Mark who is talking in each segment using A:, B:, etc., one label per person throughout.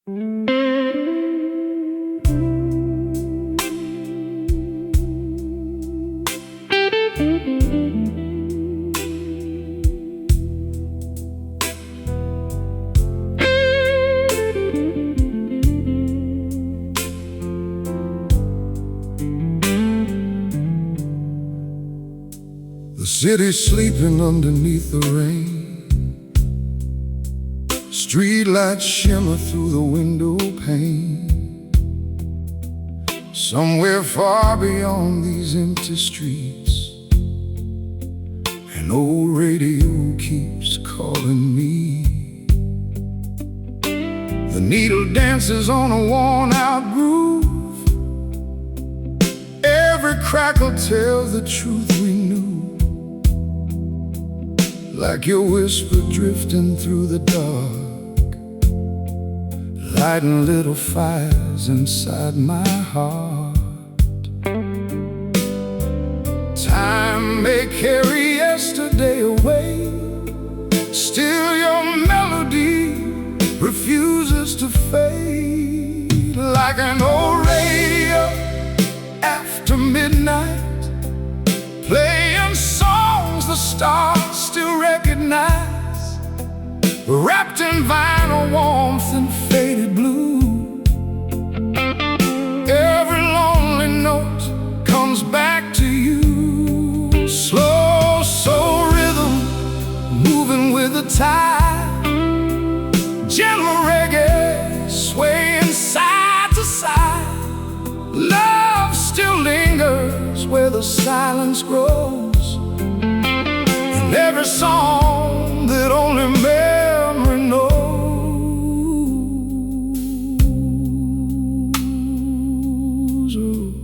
A: The city's sleeping underneath the rain. Streetlights shimmer through the window pane. Somewhere far beyond these empty streets, an old radio keeps calling me. The needle dances on a worn-out groove. Every crackle tells the truth we knew. Like your whisper drifting through the dark, lighting little fires inside my heart. Time may carry yesterday away, still your melody refuses to fade. Like an old radio after midnight, playing songs the stars still recognize, wrapped in vinyl warmth and faded blue. Every lonely note comes back to you. Slow soul rhythm moving with the tide, gentle reggae swaying side to side. Love still lingers where the silence grows, and every song that only memory knows. Oh.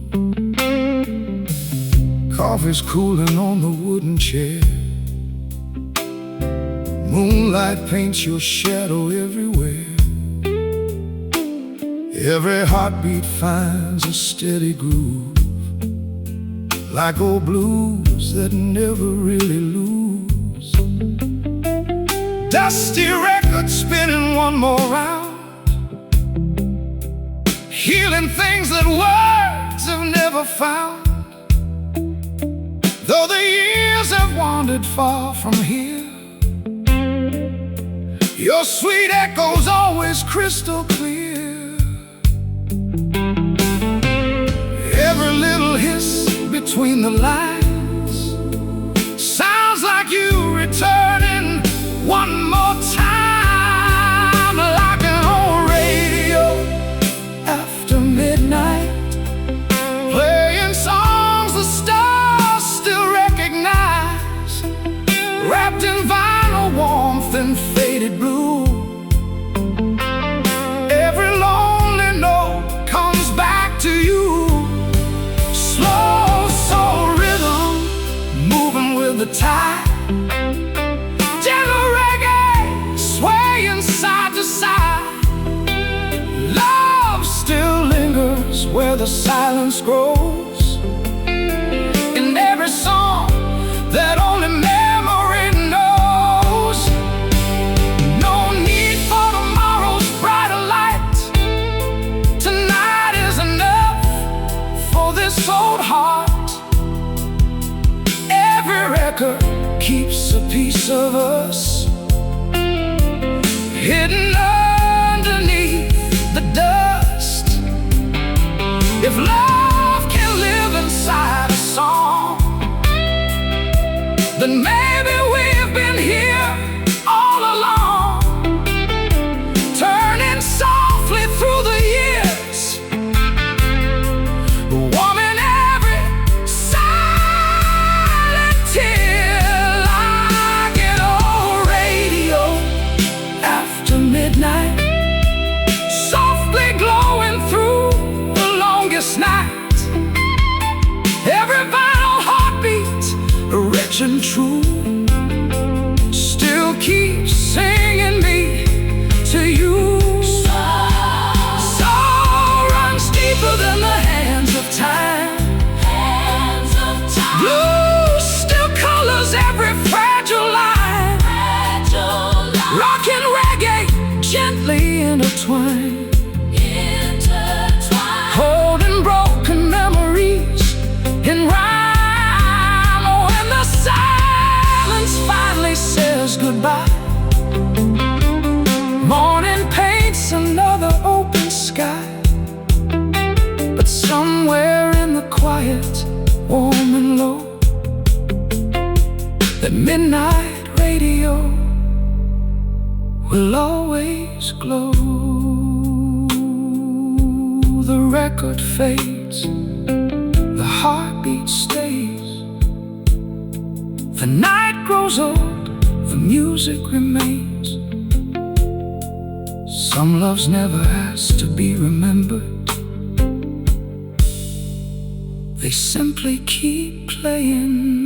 A: Coffee's cooling on the wooden chair. Moonlight paints your shadow everywhere. Every heartbeat finds a steady groove, like old blues that never really lose. Dusty record spinning one more round, healing things that words have never found. Though the years have wandered far from here, your sweet echo's always crystal clear. Every little hiss between the lines sounds like you returning one more time. Like an old radio after midnight, playing songs the stars still recognize, wrapped in vinyl warmth and faded blue. Every lonely note comes back to you. Slow soul rhythm moving with the tide, gentle reggae swaying side to side. Love still lingers where the silence grows, in every song that only memory knows. No need for tomorrow's brighter light. Tonight is enough for this old heart. Every record keeps a piece of us, hidden underneath the dust. If love can live inside a song, then maybe we've been here all along, turning softly through the years, warming every silent tear. Like an old radio after midnight, softly glowing through the longest night. the record fades, the heartbeat stays. The night grows old, the music remains. Some loves never asked to be remembered. They simply keep playing.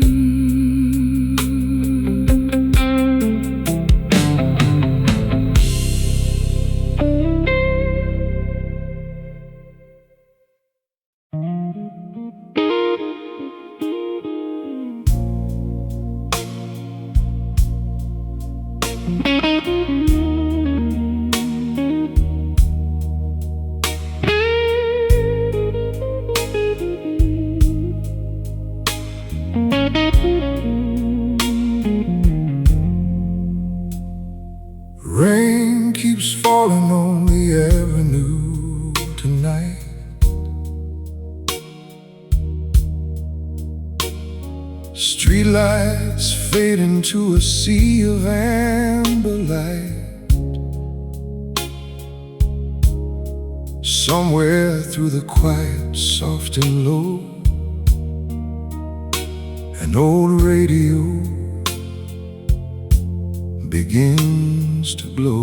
B: Rain keeps falling on the avenue tonight. Streetlights fade into a sea of amber light. Somewhere through the quiet, soft and low, an old radio begins to blow.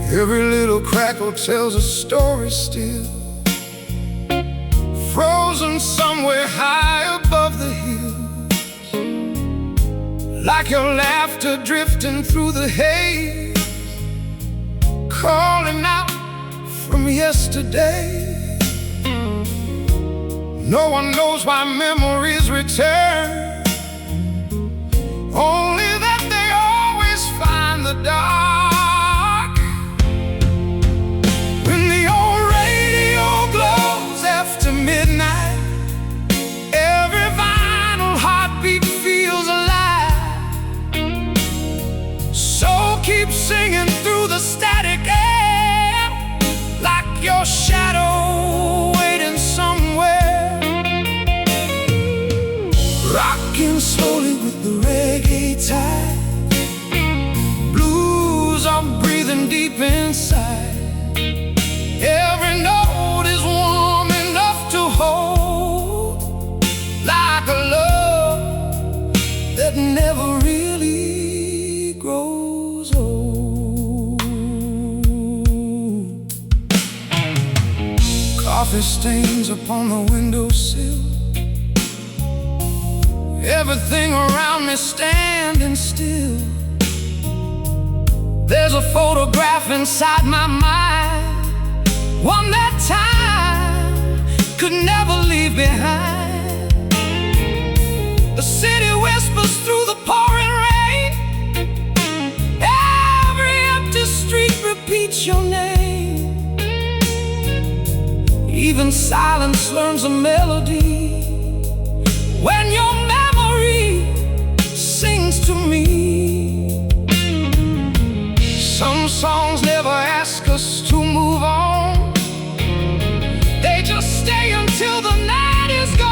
B: Every little crackle tells a story still, frozen somewhere high above the hills, like your laughter drifting through the haze, calling out from yesterday. No one knows why memories return, only that they always find the dark. When the old radio glows after midnight, every vinyl heartbeat feels alive. So keep singing through the static air, like your shadow waiting somewhere. Rocking slowly with the reggae tide, blues are breathing deep inside. Every note is warm enough to hold, like a love that never really grows old. Coffee stains upon the windowsill, everything around me standing still. There's a photograph inside my mind, one that time could never leave behind. The city whispers through the pouring rain, every empty street repeats your name. Even silence learns a melody when your sings to me. Some songs never ask us to move on, they just stay until the night is gone.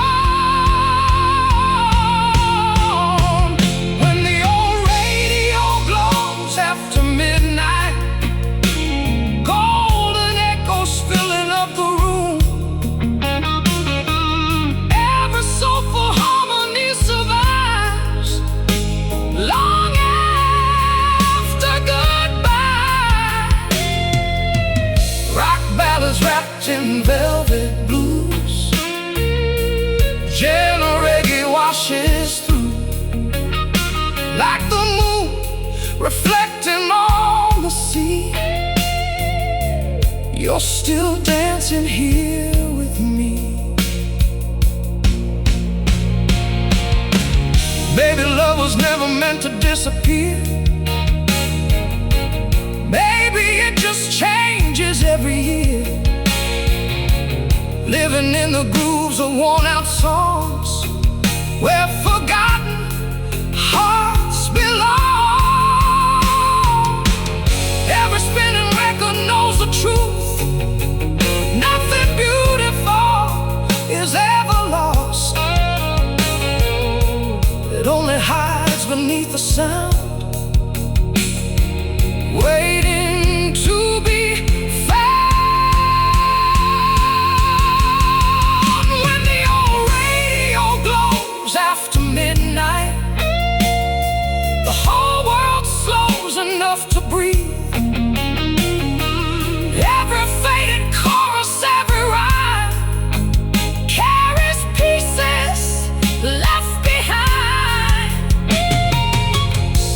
B: When the old radio glows after midnight, golden echoes filling up the room, every soulful harmony survives long after goodbye. Rock ballads wrapped in velvet blues, gentle reggae washes through, like the moon reflecting on the sea. You're still dancing here with me. Baby, love was never meant to disappear. Maybe it just changes every year, living in the grooves of worn-out songs where forgotten hearts belong. Every spinning record knows the truth, nothing beautiful is ever lost. It only hides beneath the sound, waiting breathe. Every faded chorus, every rhyme carries pieces left behind.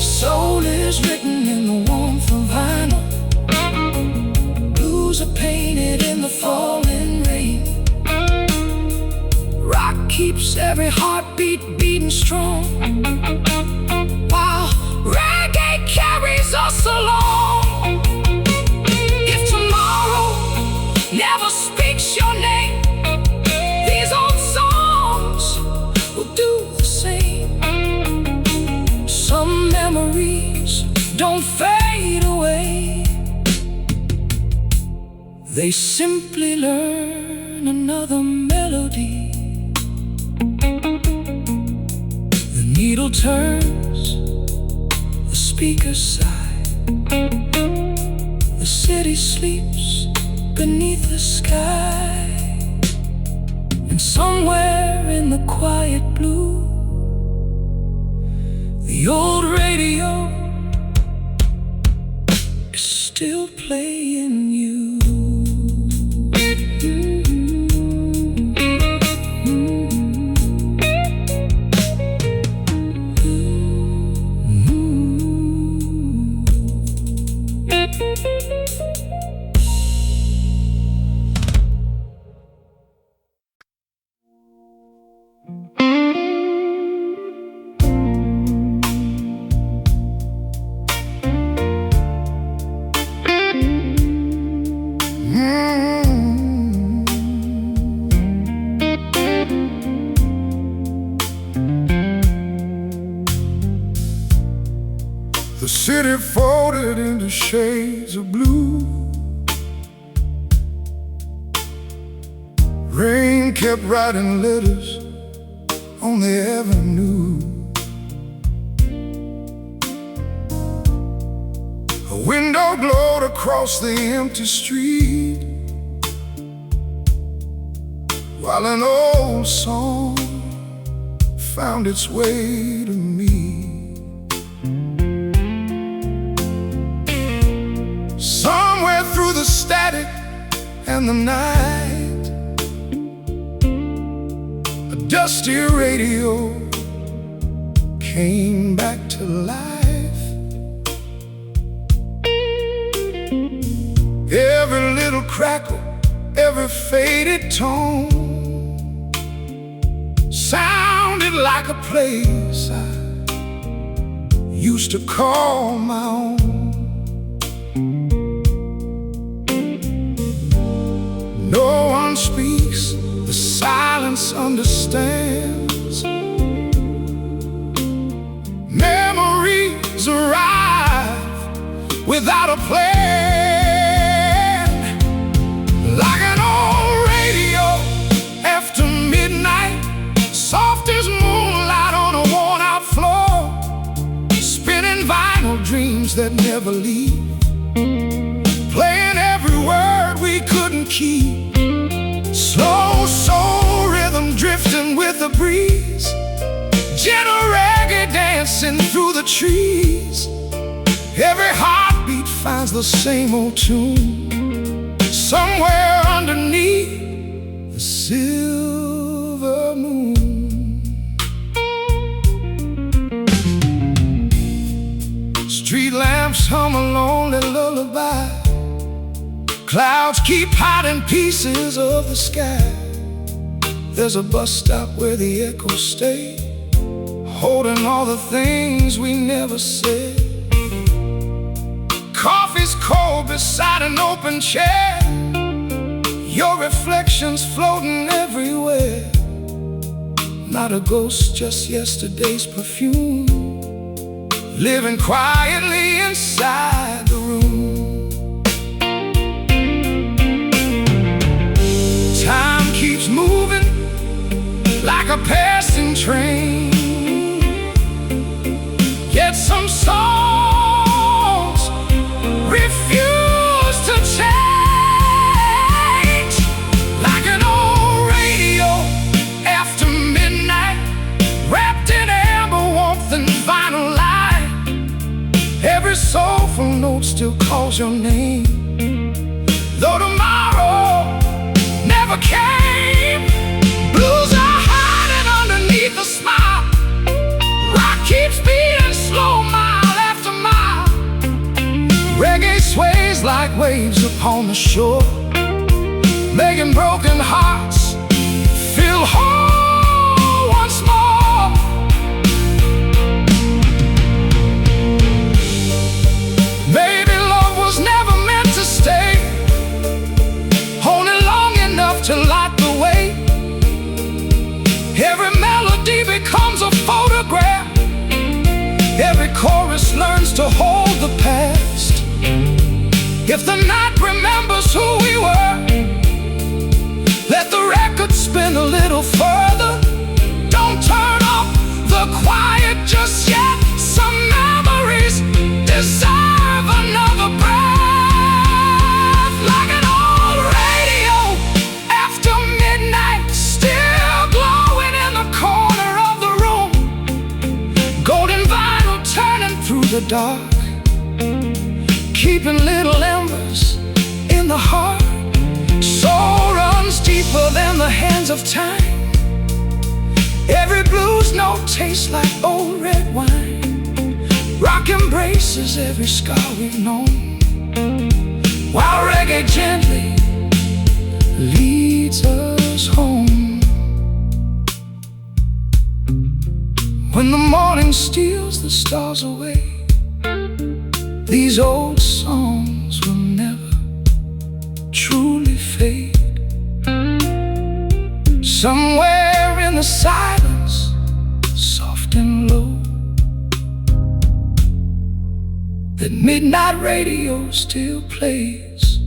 B: Soul is written in the warmth of vinyl. Blues are painted in the falling rain. Rock keeps every heartbeat beating strong, while reggae carries us along. If tomorrow never speaks your name, these old songs will do the same. Some memories don't fade away, they simply learn another melody. The needle turns, the speakers sigh, the city sleeps beneath the sky, and somewhere in the quiet blue, the old radio is still playing you.
C: The city folded into shades of blue. Rain kept writing letters on the avenue. A window glowed across the empty street, while an old song found its way to me. Somewhere through the static and the night, a dusty radio came back to life. Every little crackle, every faded tone sounded like a place I used to call my own. No one speaks, the silence understands. Memories arrive without a plan, like an old radio after midnight, soft as moonlight on a worn-out floor, spinning vinyl dreams that never leave, playing every word we couldn't keep. Slow soul rhythm drifting with the breeze, gentle reggae dancing through the trees. Every heartbeat finds the same old tune, somewhere underneath the silver moon. Street lamps hum a lonely lullaby, clouds keep hiding pieces of the sky. There's a bus stop where the echoes stay, holding all the things we never said. Coffee's cold beside an open chair, your reflection's floating everywhere. Not a ghost, just yesterday's perfume, living quietly inside the room. Time keeps moving like a passing train, yet some songs refuse to change. Like an old radio after midnight, wrapped in amber warmth and vinyl light, every Every soulful note still calls your name. Though tomorrow never came, blues are hiding underneath a smile. Rock keeps beating slow mile after mile. Reggae sways like waves upon the shore, making broken hearts feel whole once more. Maybe love was never meant to stay, only long enough to light the way. Every melody becomes a photograph, every chorus learns to hold the past. If the night remembers who we were, let the record spin a little further. Don't turn off the quiet just yet. Some memories deserve another breath. Like an old radio after midnight, still glowing in the corner of the room. Golden vinyl turning through the dark, keeping little embers in the heart. Soul runs deeper than the hands of time. Every blues note tastes like old red wine. Rock embraces every scar we've known, while reggae gently leads us home. When the morning steals the stars away, these old songs will never truly fade. Somewhere in the silence, soft and low, that midnight radio still plays.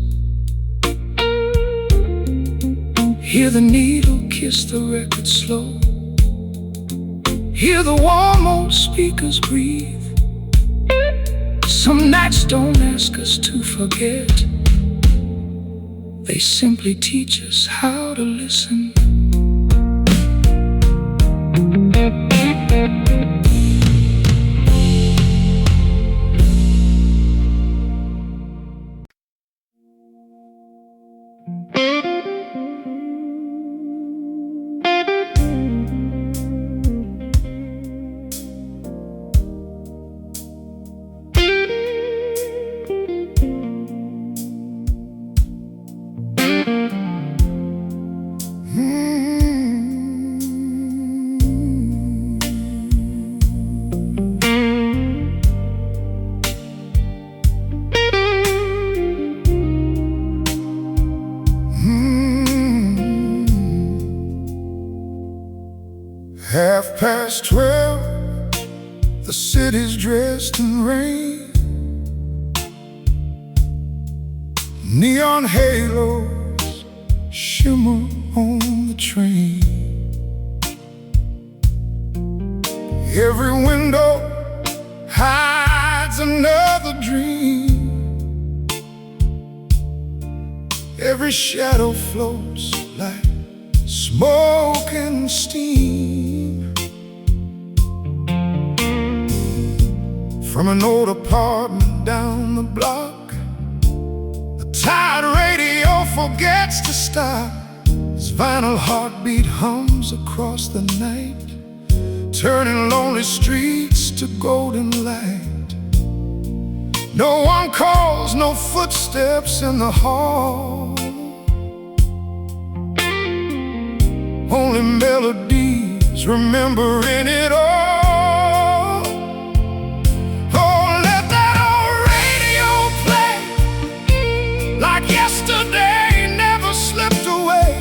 C: Hear the needle kiss the record slow, hear the warm old speakers breathe. Some nights don't ask us to forget, they simply teach us how to listen. Past 12, the city's dressed in rain. Neon halos shimmer on the train. Every window hides another dream. Every shadow floats like smoke and steam from an old apartment down the block. The tired radio forgets to stop. His vinyl heartbeat hums across the night, turning lonely streets to golden light. No one calls, no footsteps in the hall, only melodies remembering it all. Oh, let that old radio play like yesterday never slipped away,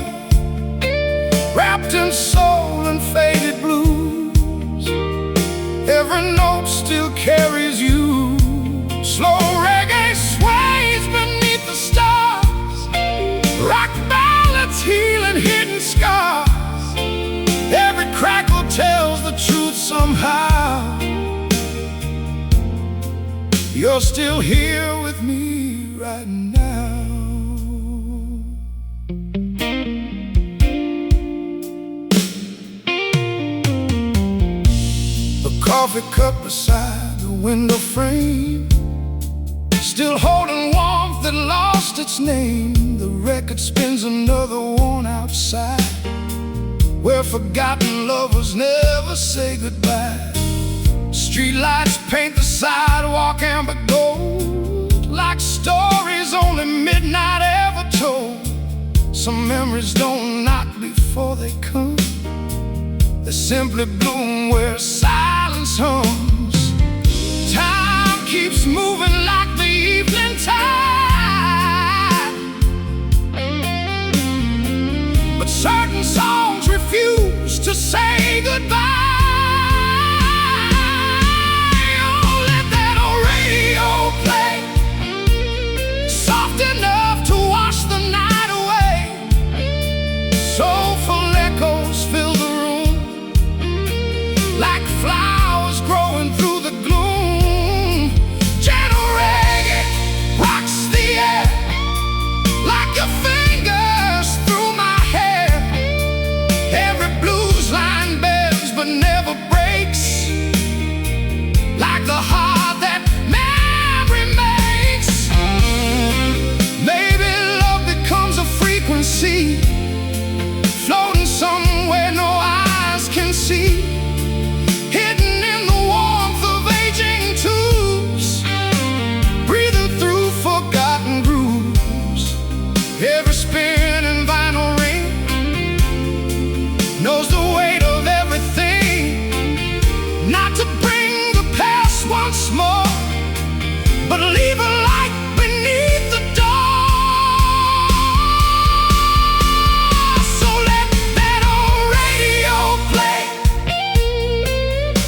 C: wrapped in soul and faded blues. Every note still carries you. Slow reggae sways beneath the stars, rock ballads healing hidden scars. Every crackle tells the truth somehow. You're still here with me right now. The coffee cup beside the window frame, its name. The record spins another one outside, where forgotten lovers never say goodbye. Streetlights paint the sidewalk amber gold, like stories only midnight ever told. Some memories don't knock before they come, they simply bloom where silence hums. Time keeps moving like the evening tide, but certain songs refuse to say goodbye. Oh, let that old radio play, soft enough to wash the night away. Soulful echoes fill the room, like flowers growing through the gloom. Gentle reggae rocks the air, like your fingers through my hair. Every blues line bends but never breaks, like the heart that memory makes. Maybe love becomes a frequency, floating somewhere no eyes can see, hidden in the warmth of aging tubes, breathing through forgotten grooves. Every spinning vinyl ring knows the weight of everything, not to bring the past once more, but leave a light beneath the door. So let that old radio play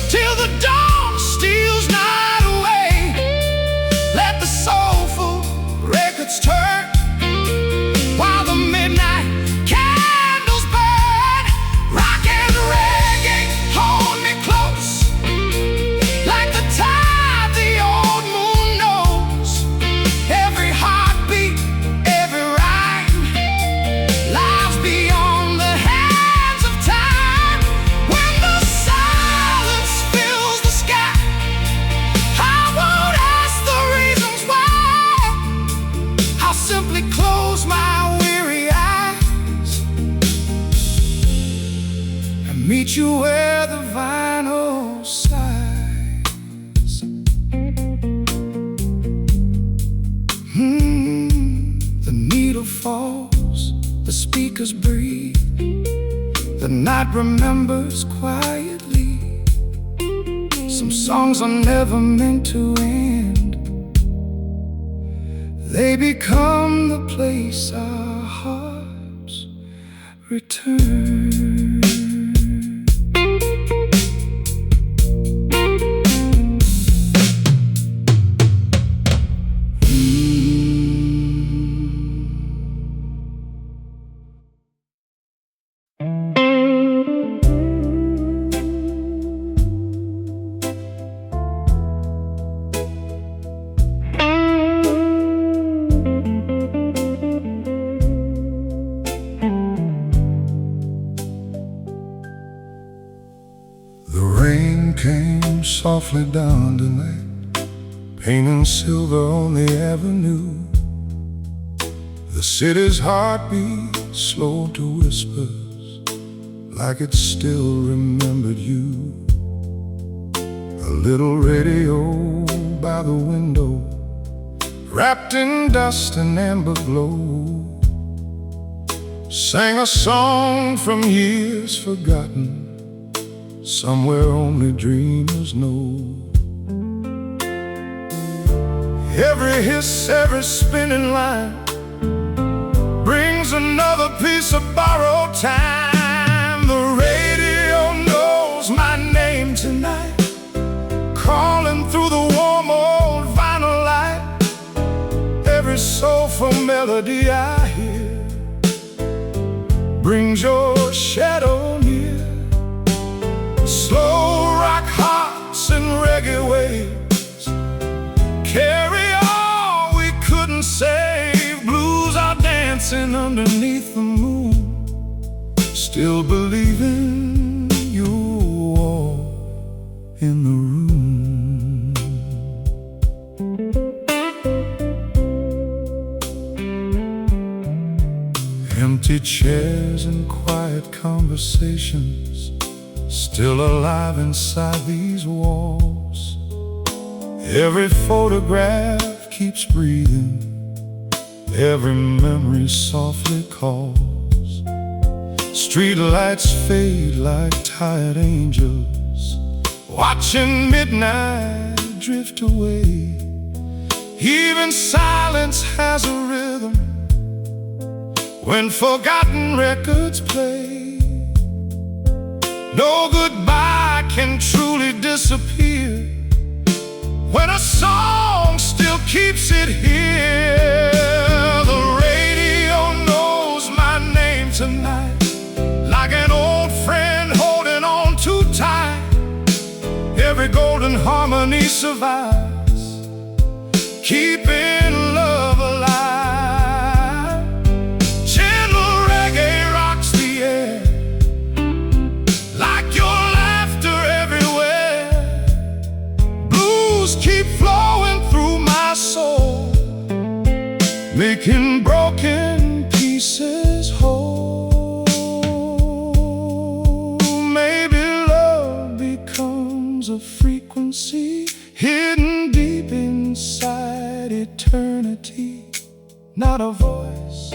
C: till the dawn steals night away. Let the soulful records turn while the midnight candles burn. Rock and reggae hold me close, like the tide the old moon knows. Every heartbeat, every rhyme lies beyond the hands of time. When the silence fills the sky, I won't ask the reasons why. I'll simply close my weary eyes and meet you where the vinyl sighs. The needle falls, the speakers breathe, the night remembers quietly. Some songs are never meant to end, they become the place our hearts return. The rain came softly down tonight, painting silver on the avenue. The city's heartbeat slowed to whispers, like it still remembered you. A little radio by the window, wrapped in dust and amber glow, sang a song from years forgotten, somewhere only dreamers know. Every hiss, every spinning line brings another piece of borrowed time. The radio knows my name tonight, calling through the warm old vinyl light. Every soulful melody I hear brings your shadow near. Slow rock hearts and reggae waves carry all we couldn't save. Blues are dancing underneath the moon, still believing you're all in the room. Empty chairs and quiet conversations still alive inside these walls. Every photograph keeps breathing, every memory softly calls. Streetlights fade like tired angels, watching midnight drift away. Even silence has a rhythm when forgotten records play. No goodbye can truly disappear when a song still keeps it here. The radio knows my name tonight, like an old friend holding on too tight. Every golden harmony survives, keeping love alive. Gentle reggae rocks the air, like your laughter everywhere. Blues keep flowing through my soul, making broken pieces whole. Maybe love becomes a frequency hidden deep inside eternity. Not a voice,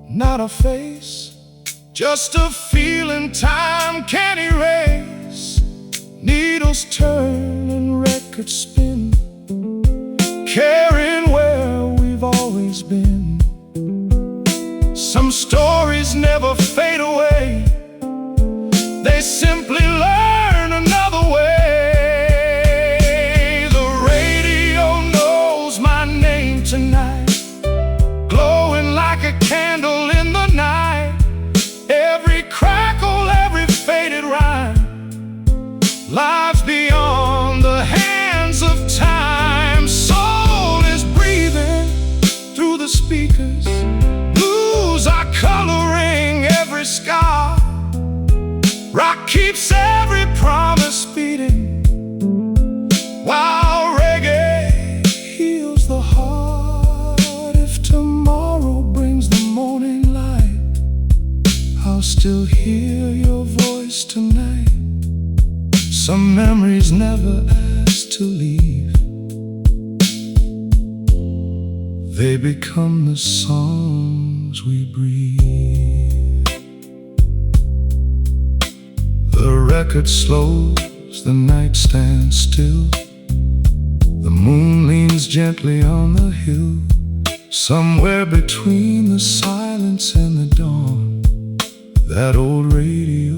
C: not a face, just a feeling time can't erase. Needles turn and records spin, carrying where we've always been. Some stories never fade away, they simply learn another way. The radio knows my name tonight, glowing like a candle in the night. Every crackle, every faded rhyme lives beyond the hands of time. Soul is breathing through the speakers, blues are coloring every scar. Rock keeps every promise beating, while reggae heals the heart. If tomorrow brings the morning light, I'll still hear your voice tonight. Some memories never ask to leave, they become the songs we breathe. The record slows, the night stands still, the moon leans gently on the hill. Somewhere between the silence and the dawn, that old radio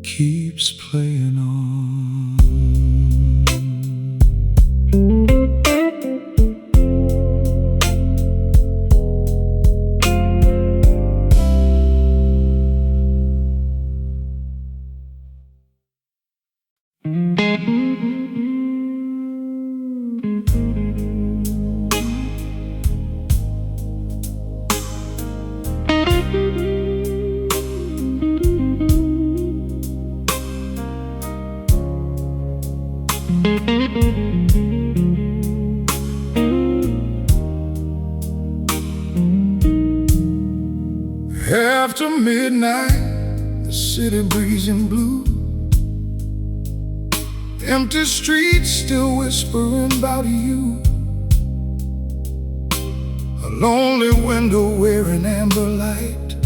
C: keeps playing on. After midnight, the city breezing blue, empty streets still whispering about you. A lonely window wearing amber light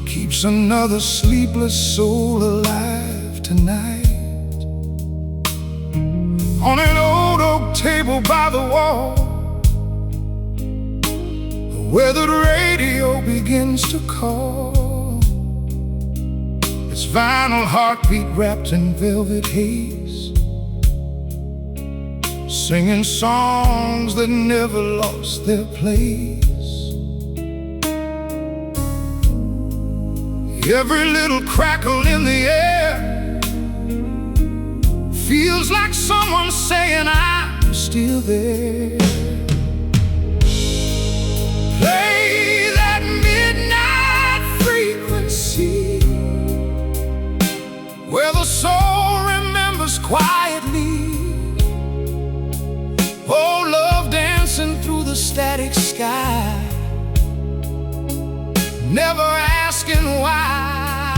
C: keeps another sleepless soul alive tonight. On an old oak table by the wall, weathered radio begins to call. Its vinyl heartbeat wrapped in velvet haze, singing songs that never lost their place. Every little crackle in the air feels like someone saying I'm still there. Play that midnight frequency where the soul remembers quietly. Oh, love dancing through the static sky, never asking why.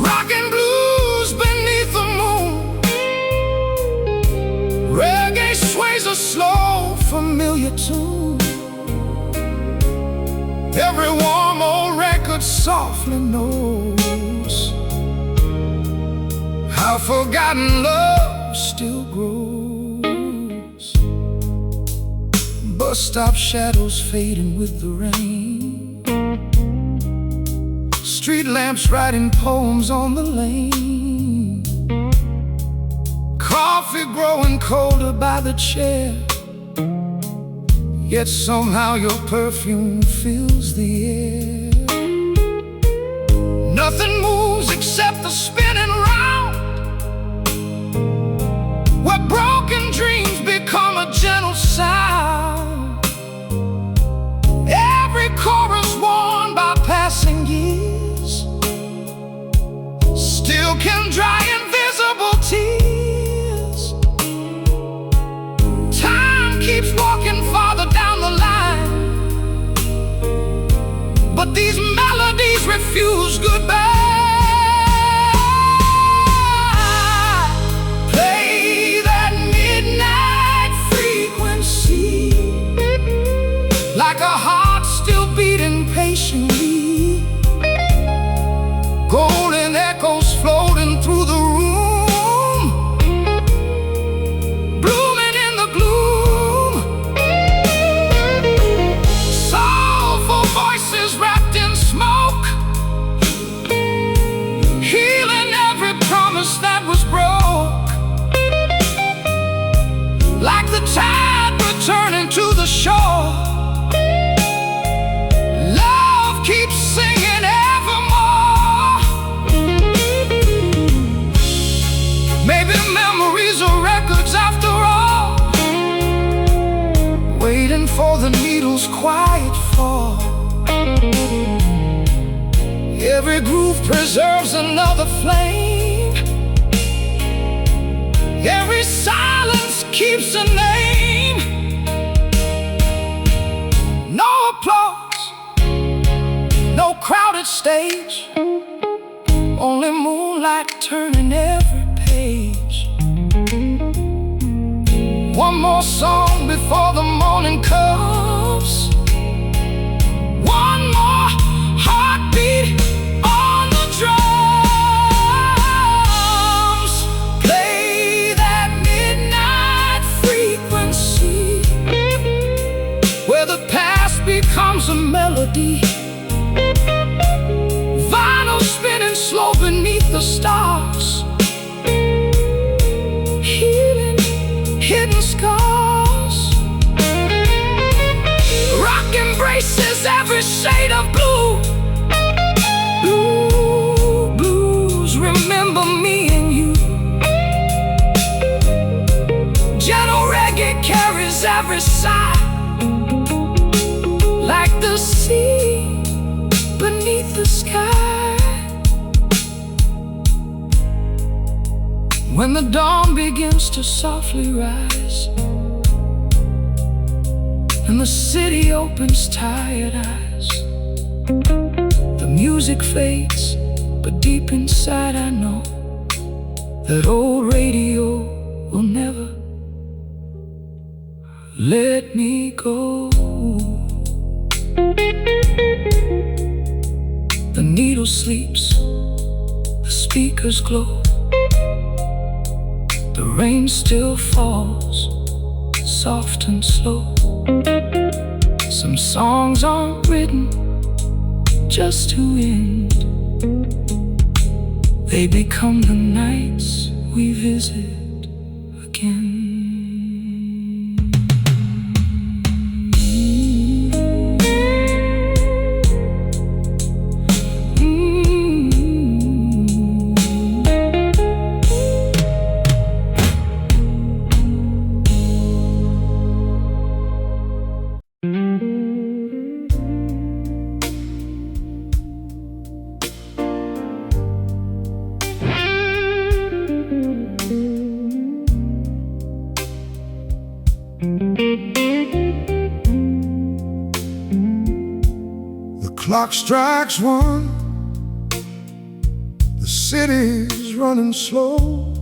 C: Rock and blues beneath the moon, reggae sways a slow, familiar tune. Every warm old record softly knows how forgotten love still grows. Bus stop shadows fading with the rain, street lamps writing poems on the lane, coffee growing colder by the chair, yet somehow your perfume fills the air. Nothing moves except the spinning round, where broken dreams become a gentle sound. Every chorus worn by passing years still can dry invisible tears. Time keeps walking farther down the line, but these melodies refuse goodbye. Play that midnight frequency, like a heart still beating patiently. Golden echoes floating through the room, blooming in the gloom. Soulful voices wrapped in smoke, healing every promise that was broke. Like the tide returning to the shore, love keeps singing evermore. Maybe memories are records after all, waiting for the needle's quiet fall. Every groove preserves another flame, every silence keeps a name. No applause, no crowded stage, only moonlight turning every page. One more song before the morning comes, one more heartbeat on the drums. Play that midnight frequency, where the past becomes a melody. Vinyl spinning slow beneath the stars, healing hidden scars. Rock embraces every shade of blue. Blue blues, remember me and you. Gentle reggae carries every sigh, like the sea beneath the sky. When the dawn begins to softly rise, and the city opens tired eyes, the music fades, but deep inside I know that old radio will never let me go. The needle sleeps, the speakers glow, the rain still falls, soft and slow. Some songs aren't written just to end, they become the nights we visit again. clock strikes one, the city's running slow.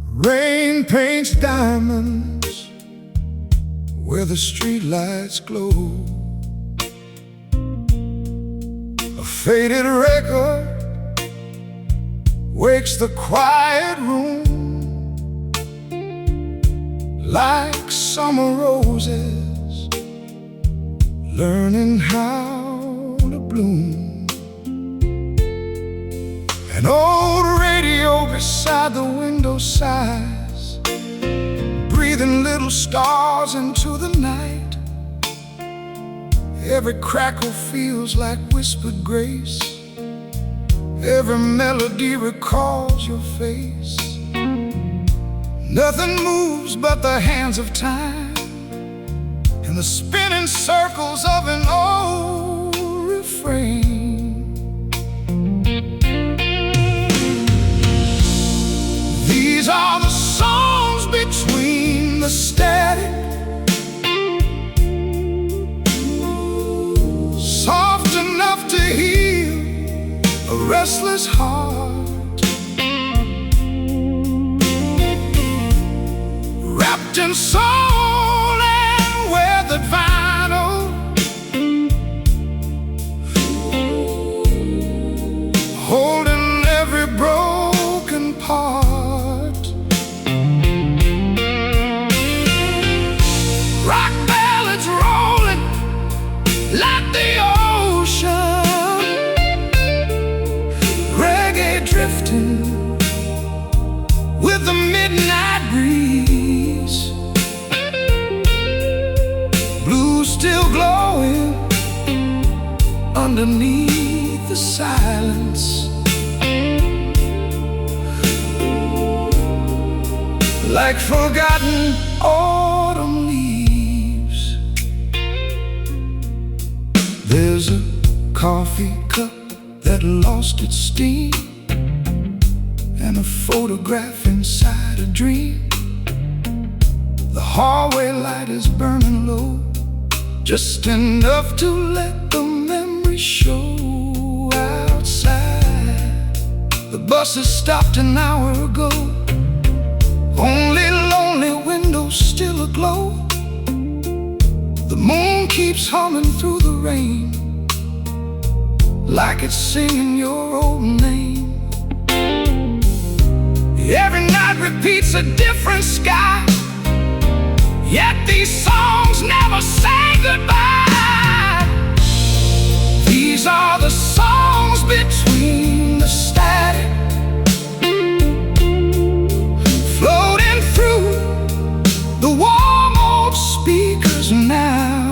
C: Rain paints diamonds where the streetlights glow. A faded record wakes the quiet room like summer roses learning how to bloom. An old radio beside the window sighs, breathing little stars into the night. Every crackle feels like whispered grace. Every melody recalls your face. Nothing moves but the hands of time and the spinning circles of an old refrain. These are the songs between the static, soft enough to heal a restless heart, wrapped in soul and weathered vinyl, holding every broken part. Rock ballads rolling like the ocean, reggae drifting with the midnight breeze, blue still glowing underneath the silence, like forgotten autumn leaves. There's a coffee cup that lost its steam, and a photograph inside a dream. The hallway light is burning low, just enough to let the memory show. Outside, the bus has stopped an hour ago, only lonely windows still aglow. The moon keeps humming through the rain, like it's singing your old name. Every night repeats a different sky, yet these songs never say goodbye. These are the songs between the static, floating through the warm old speakers now.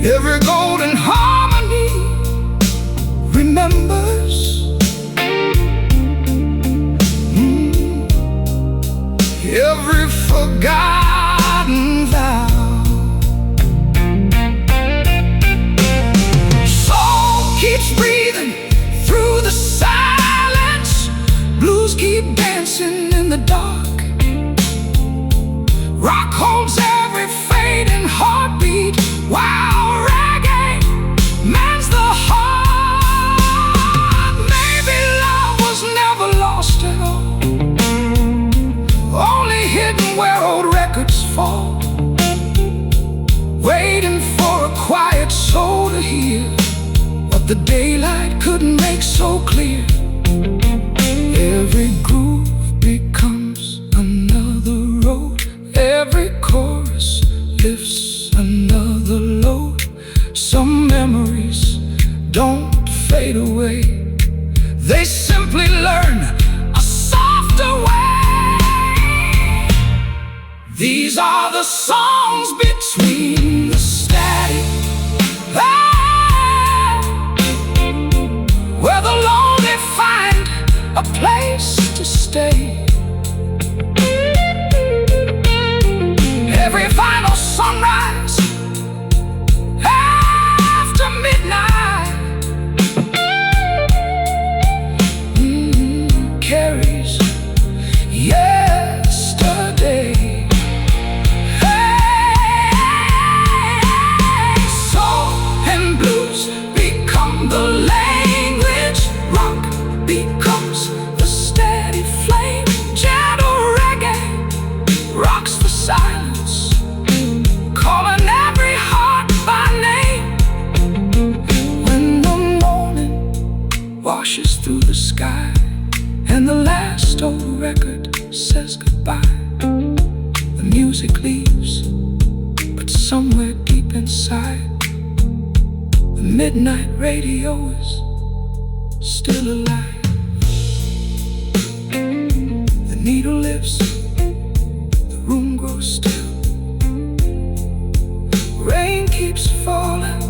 C: Every golden harmony remembers, every forgotten vow. Soul keeps breathing through the silence, blues keep dancing in the dark. Rock holds every fading heartbeat, while reggae mends the heart. Maybe love was never lost at all, only hidden where old records fall, waiting for a quiet soul to hear what the daylight couldn't make so clear. Every groove becomes another road, every chorus lifts another load. Some memories don't fade away, they simply learn a softer way. These are the songs between the static, where the lonely find a place to stay. Every final sunrise after midnight carries yesterday. washes through the sky, and the last old record says goodbye. The music leaves, but somewhere deep inside, the midnight radio is still alive. The needle lifts, the room grows still. Rain keeps falling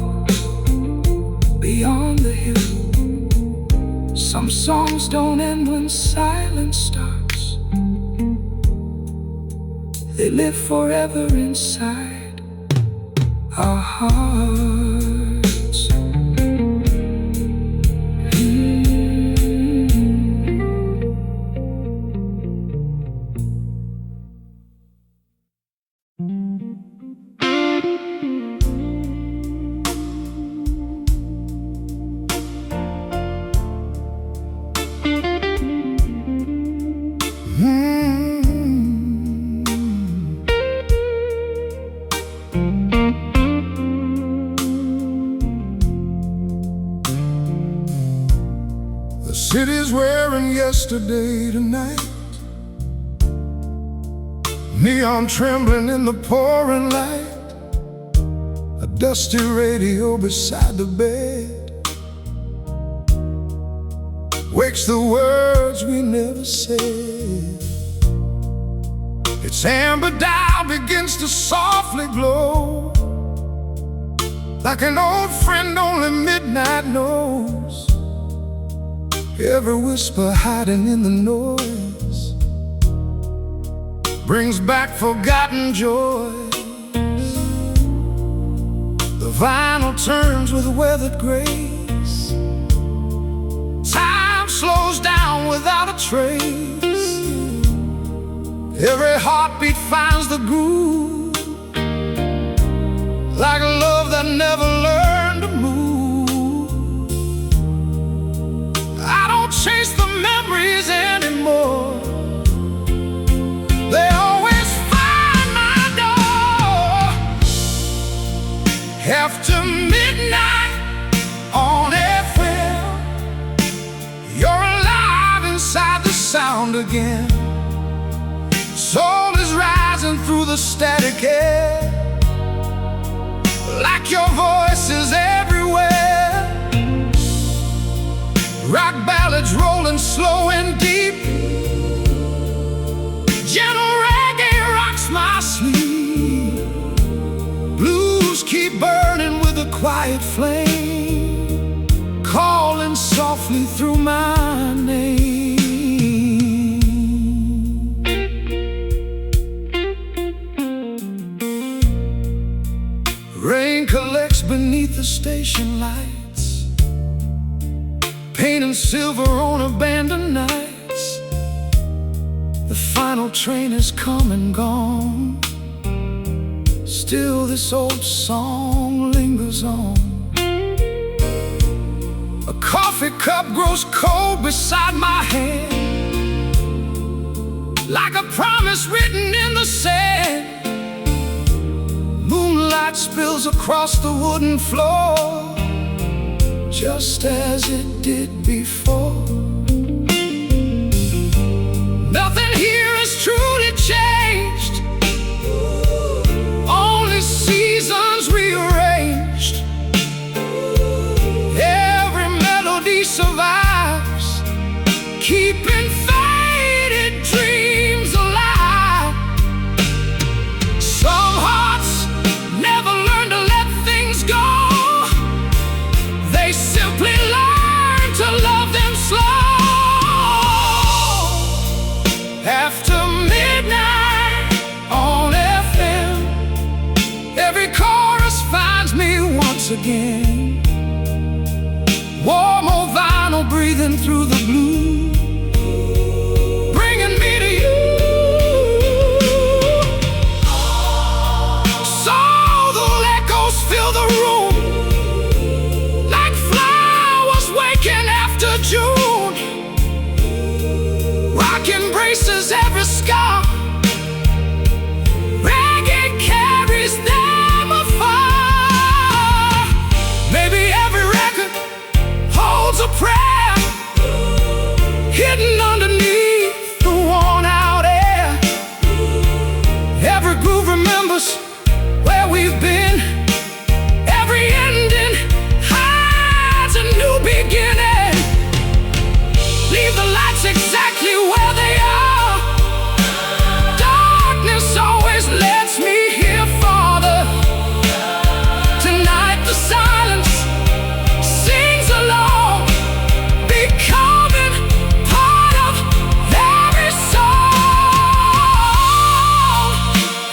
C: beyond the hill. Some songs don't end when silence starts. They live forever inside our hearts.
B: The city's wearing yesterday tonight, neon trembling in the pouring light, a dusty radio beside the bed wakes the words we never said. Its amber dial begins to softly glow, like an old friend only midnight knows. Every whisper hiding in the noise brings back forgotten joys. The vinyl turns with weathered grace. Time slows down without a trace. Every heartbeat finds the groove, like a love that never learned to move. I don't chase the memories anymore. They always find my door. After midnight on FM, you're alive inside the sound again. Soul is rising through the static air, like your voice is everywhere. Rock ballads rolling slow and deep, gentle reggae rocks my sleep. Blues keep burning with a quiet flame, calling softly through my name. Rain collects beneath the station lights, painting silver on abandoned nights. The final train has come and gone, still this old song lingers on. A coffee cup grows cold beside my hand, like a promise written in the sand. Moonlight spills across the wooden floor, just as it did before. Nothing here has truly changed, only seasons rearranged. Every melody survives, keeping faded dreams alive. Some hearts never learn to let things go, they simply learn to love them slow. After midnight on FM, every chorus finds me once again. Warm old vinyl breathing through the blue, bringing me to you. Soulful echoes fill the room, like flowers waking after June. Rock embraces every scar, reggae carries them afar. Maybe every record holds a prayer,
C: hidden underneath the worn-out air. Every groove remembers where we've been. Every ending hides a new beginning. Leave the lights exactly where they are. Darkness always lets me hear farther. Tonight the silence sings along, becoming part of every song.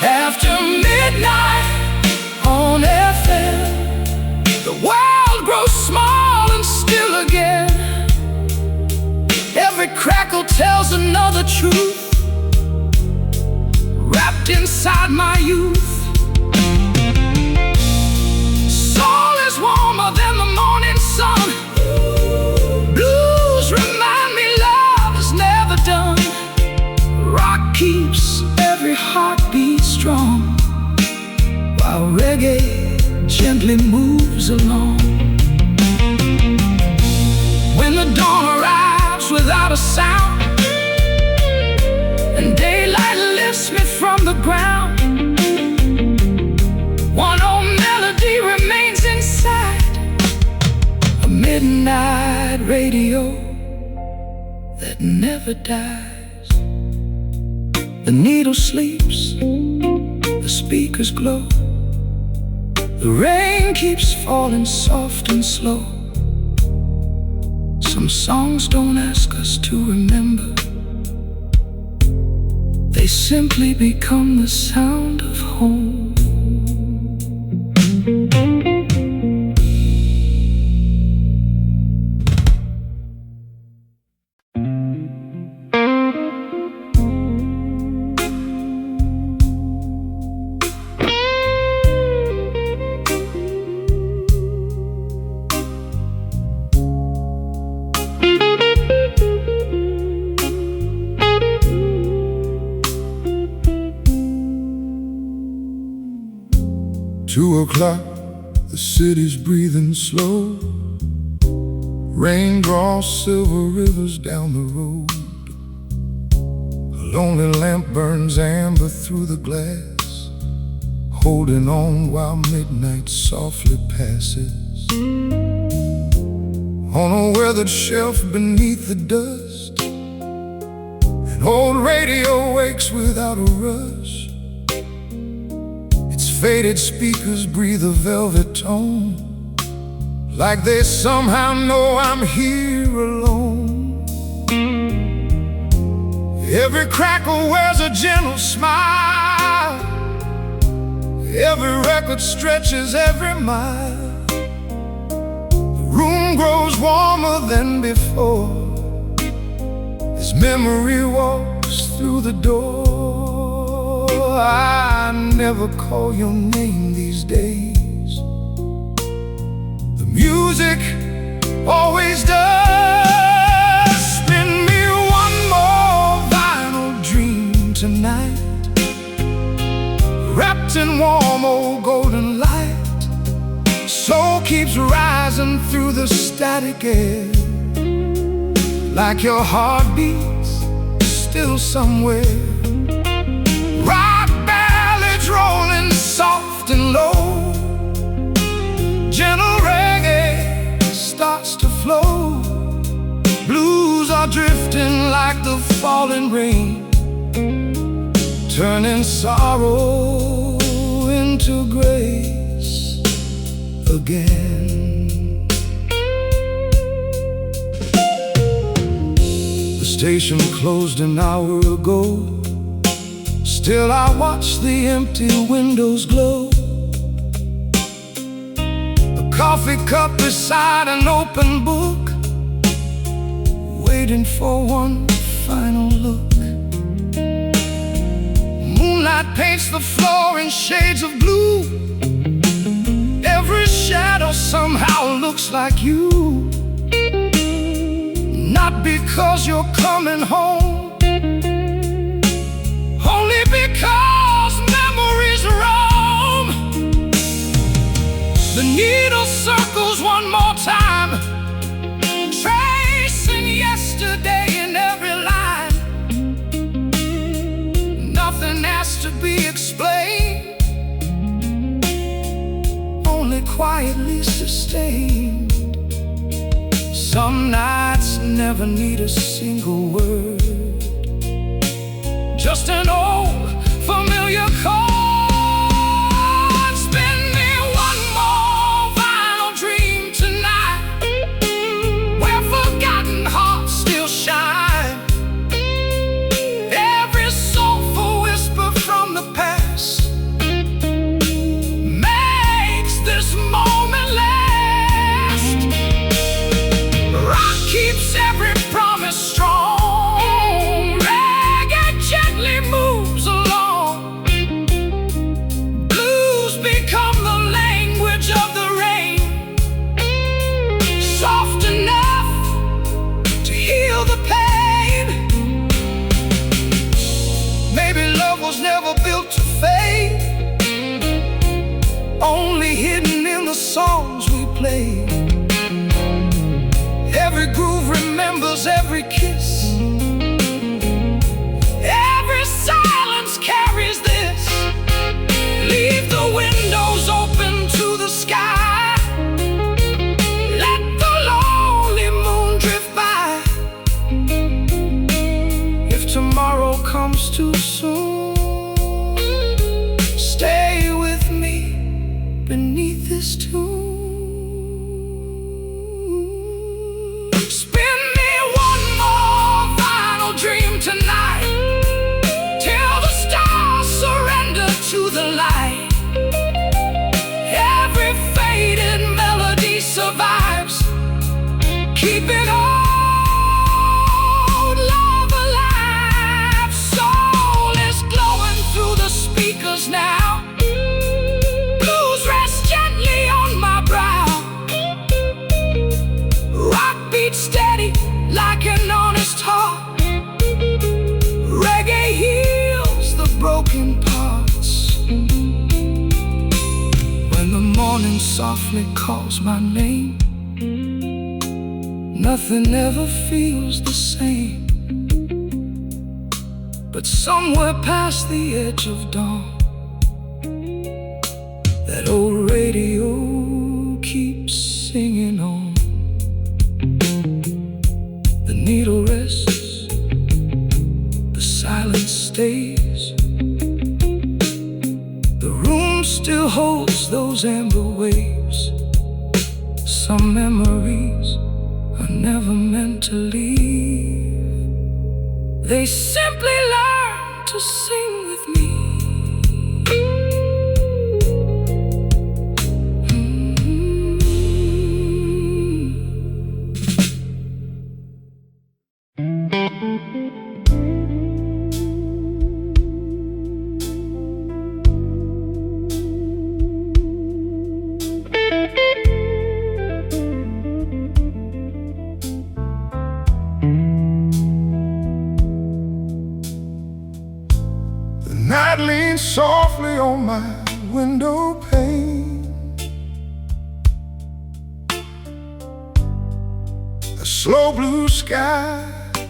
C: After midnight on FM, the world grows small and still again. Every crackle tells another truth, wrapped inside my youth. Soul is warmer than the morning sun. Blues remind me love is never done. Rock keeps every heartbeat strong, while reggae gently moves along. When the dawn arrives without a sound, and daylight lifts me from the ground, one old melody remains inside, a midnight radio that never dies. The needle sleeps, the speakers glow, the rain keeps falling soft and slow. Some songs don't ask us to remember, they simply become the sound of home. Two o'clock, the city's breathing slow. Rain draws silver rivers down the road. A lonely lamp burns amber through the glass, holding on while midnight softly passes. On a weathered shelf beneath the dust, an old radio wakes without a rush. Faded speakers breathe a velvet tone, like they somehow know I'm here alone. Every crackle wears a gentle smile, every record stretches every mile. The room grows warmer than before as memory walks through the door. I never call your name these days. The music always does. Spin me one more vinyl dream tonight, wrapped in warm old golden light. Soul keeps rising through the static air, like your heart beats still somewhere. Rolling soft and low, gentle reggae starts to flow. Blues are drifting like the falling rain, turning sorrow into grace again. The station closed an hour ago, still I watch the empty windows glow. A coffee cup beside an open book, waiting for one final look. Moonlight paints the floor in shades of blue. Every shadow somehow looks like you. Not because you're coming home, only because memories roam. The needle circles one more time, tracing yesterday in never need a single word, just an old familiar chord. Spin me one more vinyl dream tonight, where forgotten hearts still shine. Every soulful whisper from the past makes this moment last. Rock keeps every promise strong, reggae gently moves along. Blues become the language of the rain, soft enough to heal the pain. Maybe love was never built to fade, only hidden in the songs we play. Every groove remembers every kiss, every silence carries this. Leave the windows open to the sky, let the lonely moon drift by. If tomorrow comes too soon, stay with me beneath this tune. Spin me one more final dream tonight, till the stars surrender to the light. Every faded melody survives, keeping old love alive. Soul is glowing through the speakers now. Blues rest gently on my brow. Rock beats steady like an honest heart. Reggae heals the broken parts. When the morning softly calls my name, nothing ever feels the same. But somewhere past the edge of dawn, that old radio keeps singing on. The needle rests, the silence stays. The room still holds those amber waves. Some memories are never meant to leave, they simply learn to sing with me. The night leans softly on my window pane. A slow blue sky,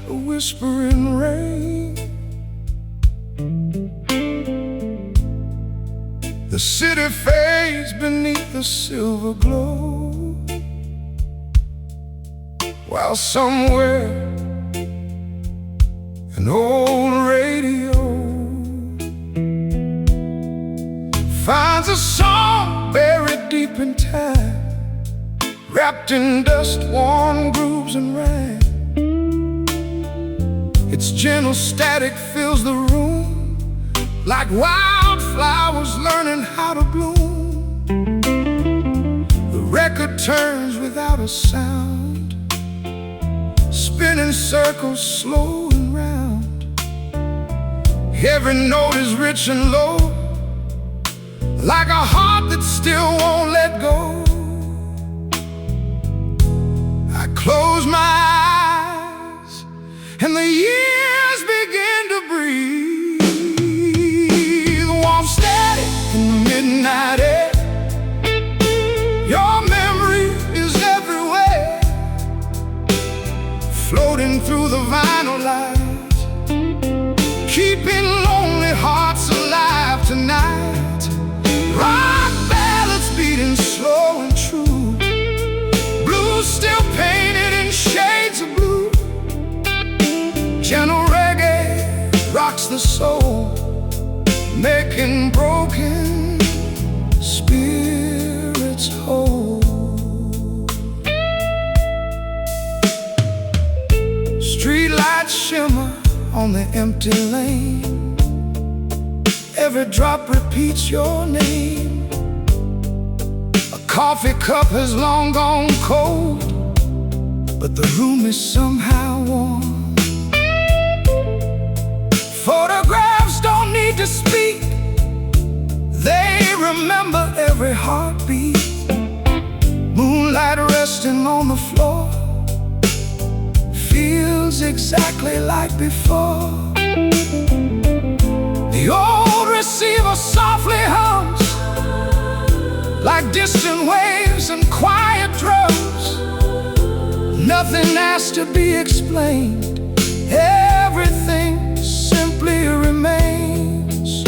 C: a whispering rain. The city fades beneath the silver glow, while somewhere an old radio finds a song buried deep in time, wrapped in dust-worn grooves and rhyme. Its gentle static fills the room, like wildflowers learning how to bloom. The record turns without a sound, spinning circles slow and round. Every note is rich and low, like a heart that still won't let go. I close my eyes and the years begin to breathe, warm steady in the midnight air. Your memory is everywhere, floating through the vinyl light, keeping lonely hearts alive tonight. Rock ballads beating slow and true, blues still painted in shades of blue. the soul, making broken spirits whole. Streetlights shimmer on the empty lane. Every drop repeats your name. A coffee cup has long gone cold, but the room is somehow warm. Photographs don't need to speak, they remember every heartbeat. Moonlight resting on the floor feels exactly like before. The old receiver softly hums like distant waves and quiet drums. Nothing has to be explained, everything simply remains.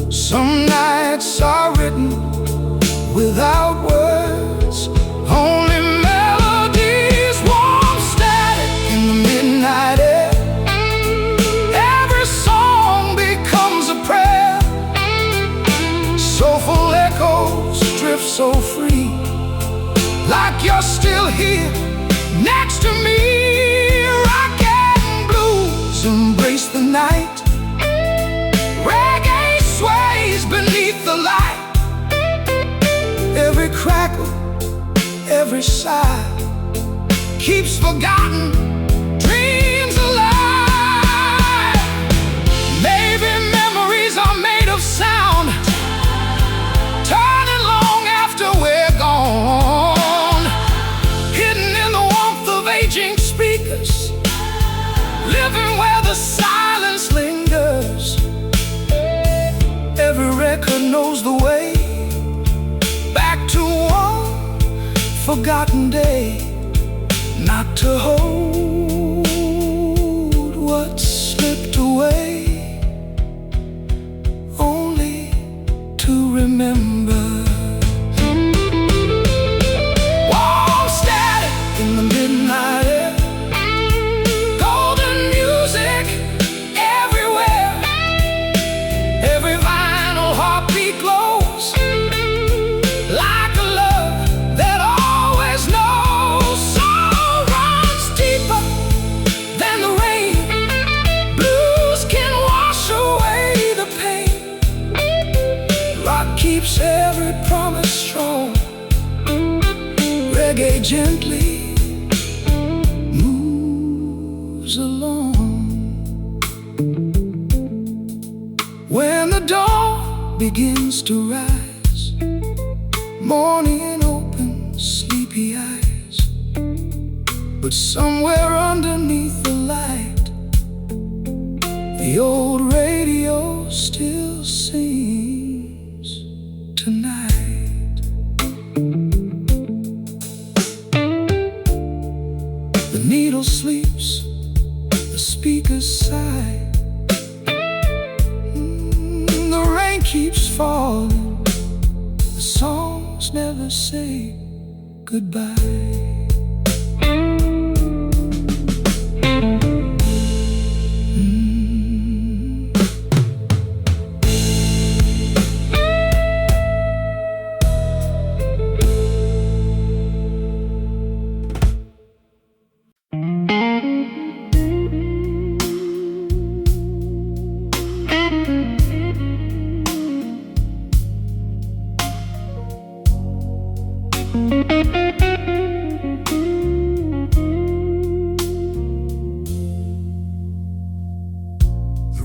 C: Some nights are written without words, only melodies, warm static in the midnight air. Every song becomes a prayer. Soulful echoes drift so free, like you're still here next to me. Rock and blues embrace the night. Reggae sways beneath the light. Every crackle, every sigh keeps forgotten dreams alive. Maybe memories are made of sound, turning long after we're gone. Hidden in the warmth of aging speakers, living where the silence lingers. Every record knows the way back to one forgotten day. Not to hold what slipped away, only to remember. Warm static in the midnight air, golden music everywhere. Every vinyl heartbeat glows like a love that always knows. Soul runs deeper than the rain. Blues can wash away the pain. Rock keeps every promise strong. Reggae gently moves along. When the dawn begins to rise, morning opens sleepy eyes. But somewhere underneath the light, the old radio still sings tonight. The needle sleeps, the speakers sigh. The rain keeps falling, the songs never say goodbye.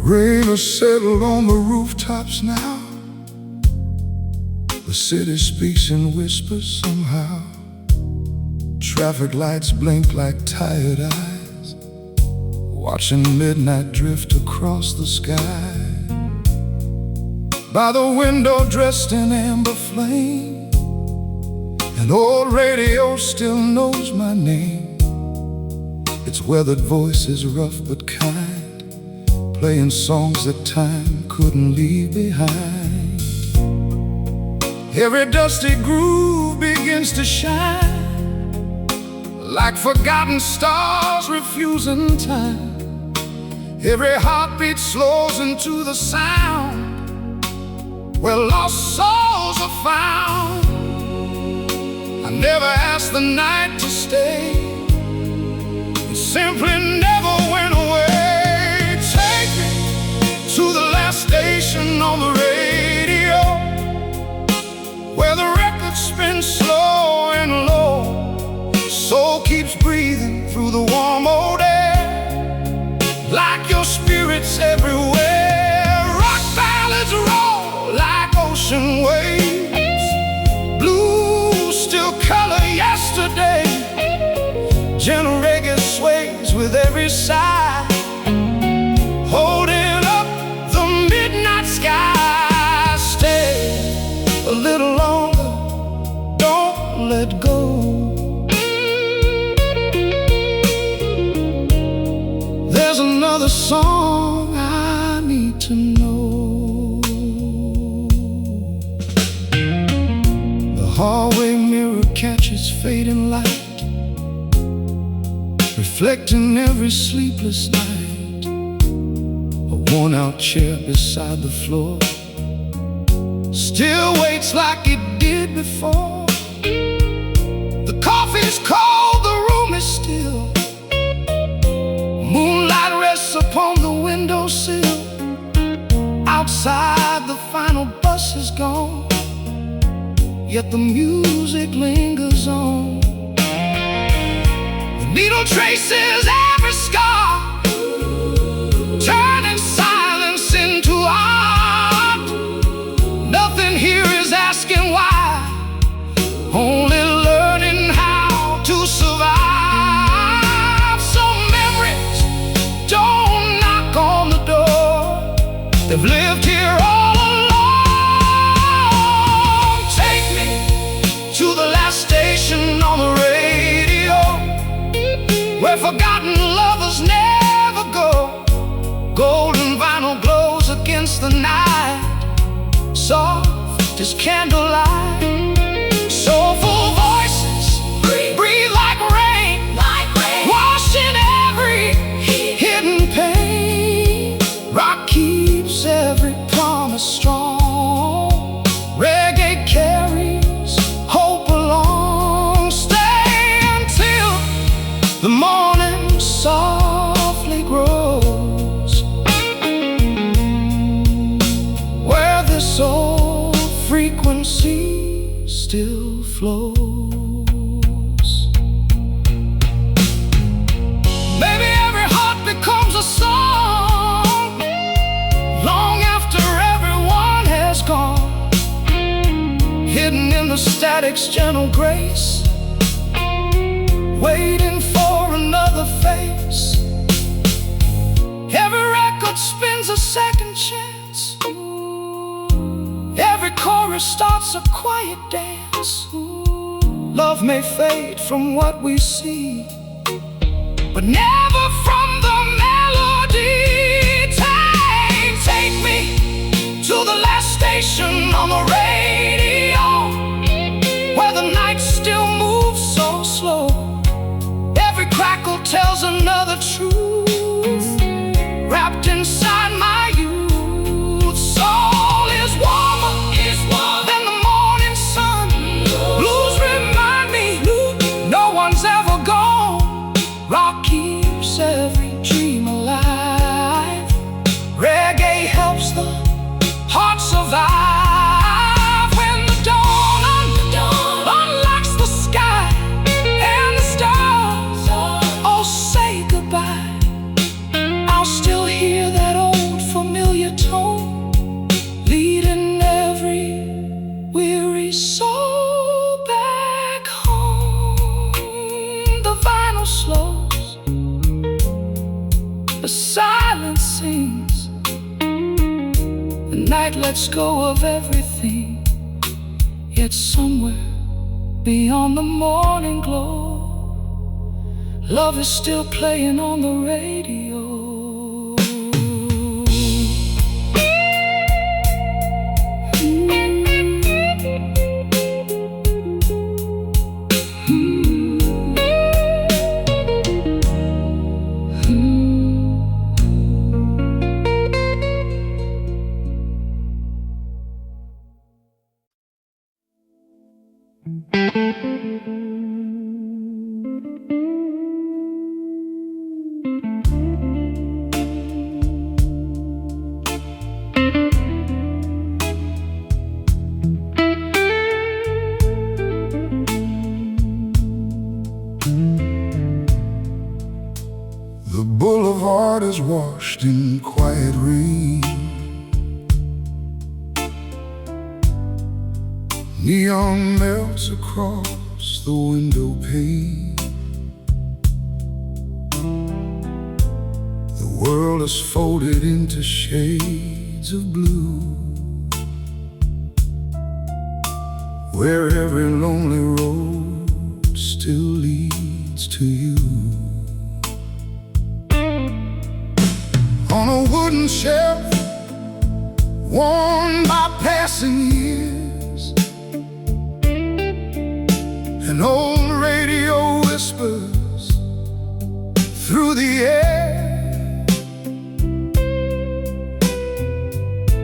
C: Rain has settled on the rooftops now. The city speaks in whispers somehow. Traffic lights blink like tired eyes, watching midnight drift across the sky. By the window dressed in amber flame, an old radio still knows my name. Its weathered voice is rough but kind, playing songs that time couldn't leave behind. Every dusty groove begins to shine, like forgotten stars refusing time. Every heartbeat slows into the sound where lost souls are found. I never asked the night to stay, it simply never went away. Take me to the last station on the radio, where the record spins slow and low. Soul keeps breathing through the warm old air, like your spirit's everywhere. Rock ballads roll like ocean waves, blue still color yesterday. Gentle reggae sways with every sigh, holding up the midnight sky. Stay a little longer, don't let go. There's another song I need to know. The hallway mirror catches fading light, reflecting every sleepless night. A worn-out chair beside the floor still waits like it did before. The coffee's cold, the room is still. Moonlight rests upon the windowsill. Outside the final bus is gone, yet the music lingers on. The needle traces every scar, turning silence into art. Nothing here is asking why, only learning how to survive. Some memories don't knock on the door, they've lived here all along. Take me to the last station on the radio, where forgotten lovers never go. Golden vinyl glows against the night, soft as candlelight. Soulful voices breathe like rain, washing every hidden pain. Rock keeps every promise strong, reggae carries hope along. Stay until the morning softly grows, where this old frequency still flows. Maybe every heart becomes a song long after everyone has gone, hidden in the static's gentle grace, waiting for another face. Every record spins a second chance, every chorus starts a quiet dance. Love may fade from what we see, but never from the melody. Take me to the last station on the radio, where the night still moves so slow. Every crackle tells another truth, wrapped inside my youth. Soul is warmer than the morning sun. Blues remind me no one's ever gone. Rock keeps every dream alive, reggae helps the heart survive. When the dawn unlocks the sky and the stars all say goodbye, I'll still hear that old familiar tone, leading every weary soul back home. The vinyl slows, the silence sings, the night lets go of everything. Yet somewhere beyond the morning glow, love is still playing on the radio. The boulevard is washed in quiet rain. Neon melts across the window pane. The world is folded into shades of blue, where every lonely road still leads to you. On a wooden shelf, worn by passing years, an old radio whispers through the air.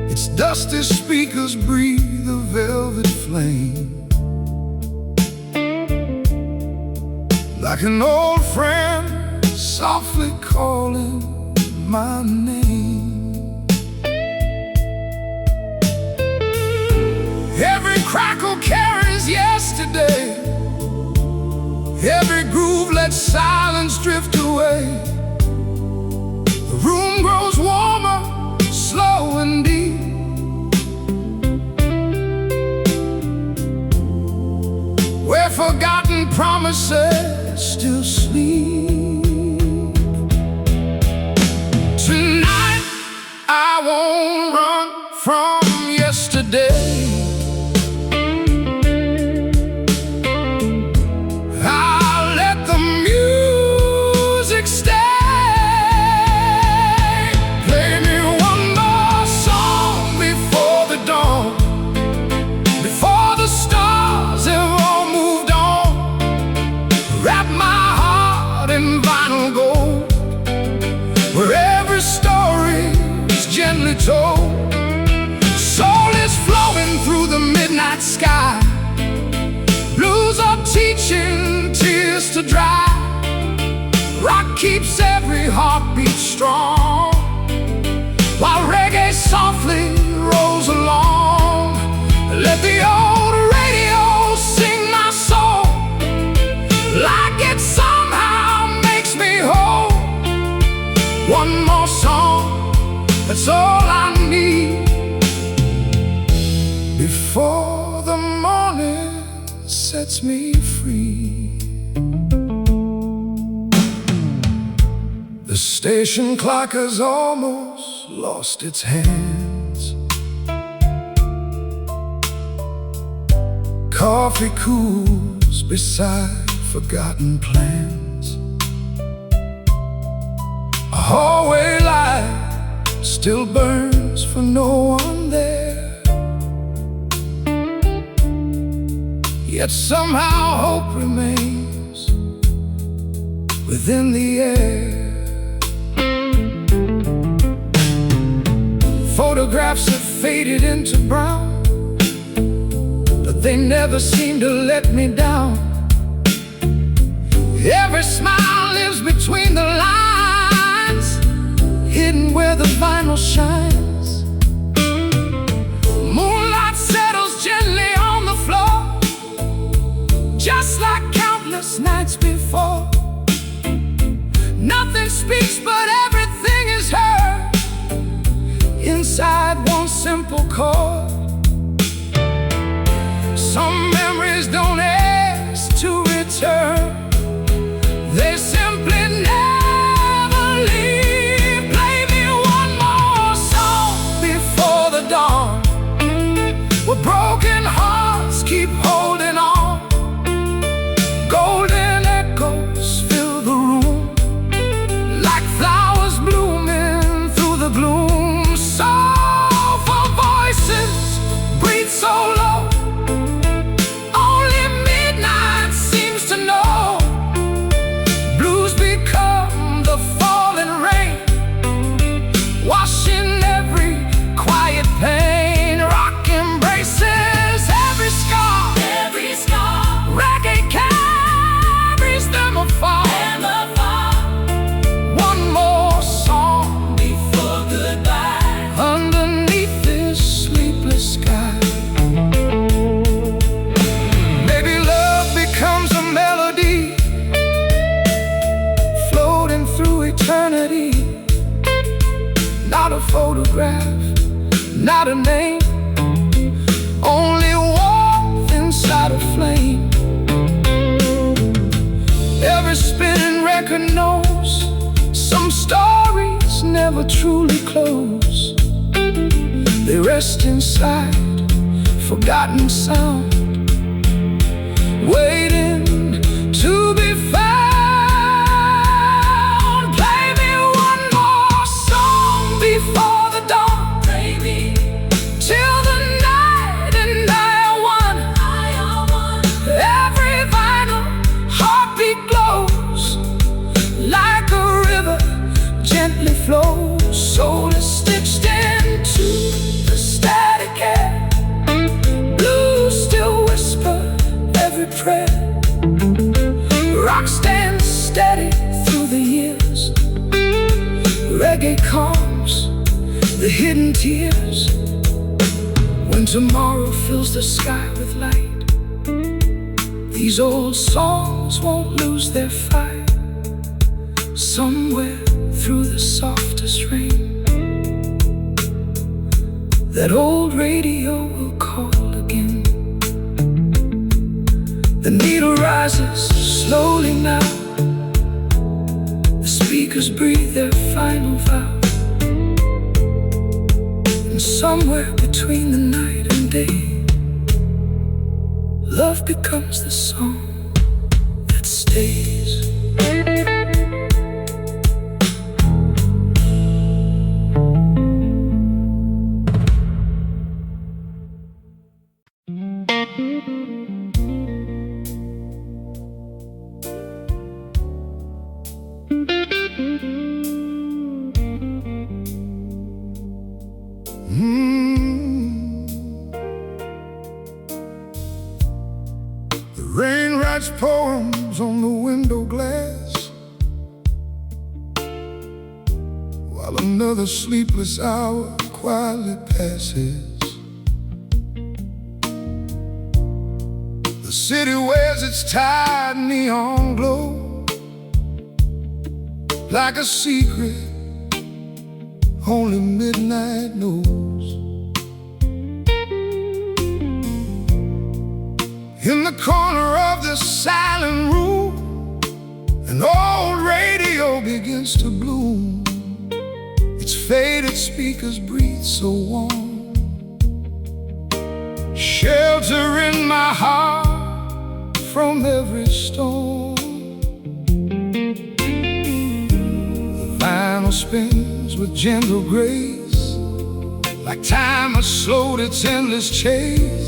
C: Its dusty speakers breathe a velvet flame, like an old friend softly calling my name. Every crackle carries yesterday, every groove lets silence drift away. The room grows warmer, slow and deep, where forgotten promises still sleep. Tonight I won't run from yesterday. I'll let the music stay. Play me one more song before the dawn, before the stars have all moved on. Wrap my heart in vinyl gold, where every story is gently told. Soul is flowing through the midnight sky. Blues are teaching tears to dry. Rock keeps every heartbeat strong, while reggae softly rolls along. Let the old radio sing my soul, like it somehow makes me whole. One more song, that's all I need, before the morning sets me free. The station clock has almost lost its hands. Coffee cools beside forgotten plans. A hallway light still burns for no one there, yet somehow hope remains within the air. Photographs have faded into brown, but they never seem to let me down. Every smile lives between the lines, hidden where the vinyl shines. Moonlight settles gently on the floor, just like countless nights before. Nothing speaks, but everything is heard inside one simple chord. Some memories don't ask to return, they simply never leave. Play me one more song before the dawn, where broken hearts keep holding on. Golden echoes fill the room, like flowers blooming through the gloom. Soulful voices breathe so low, only eternity. Not a photograph, not a name, only warmth inside a flame. Every spinning record knows some stories never truly close. They rest inside forgotten sound, waiting to be found. Play me one more song before the dawn. Play me till the night and I are one. Every vinyl heartbeat glows like a river gently flows. Soul is stitched into the static air. Blues still whisper every prayer. Rock stands steady through the years. Reggae calms the hidden tears. When tomorrow fills the sky with light, these old songs won't lose their fight. Somewhere through the softest rain, that old radio will call again. The needle rises slowly now. The speakers breathe their final vow. And somewhere between the night and day, love becomes the song that stays. The rain writes poems on the window glass, while another sleepless hour quietly passes. The city wears its tired neon glow like a secret only midnight knows. In the corner of the silent room, an old radio begins to bloom. Its faded speakers breathe so warm, shelter in my heart from every storm. The vinyl spins with gentle grace, like time has slowed its endless chase.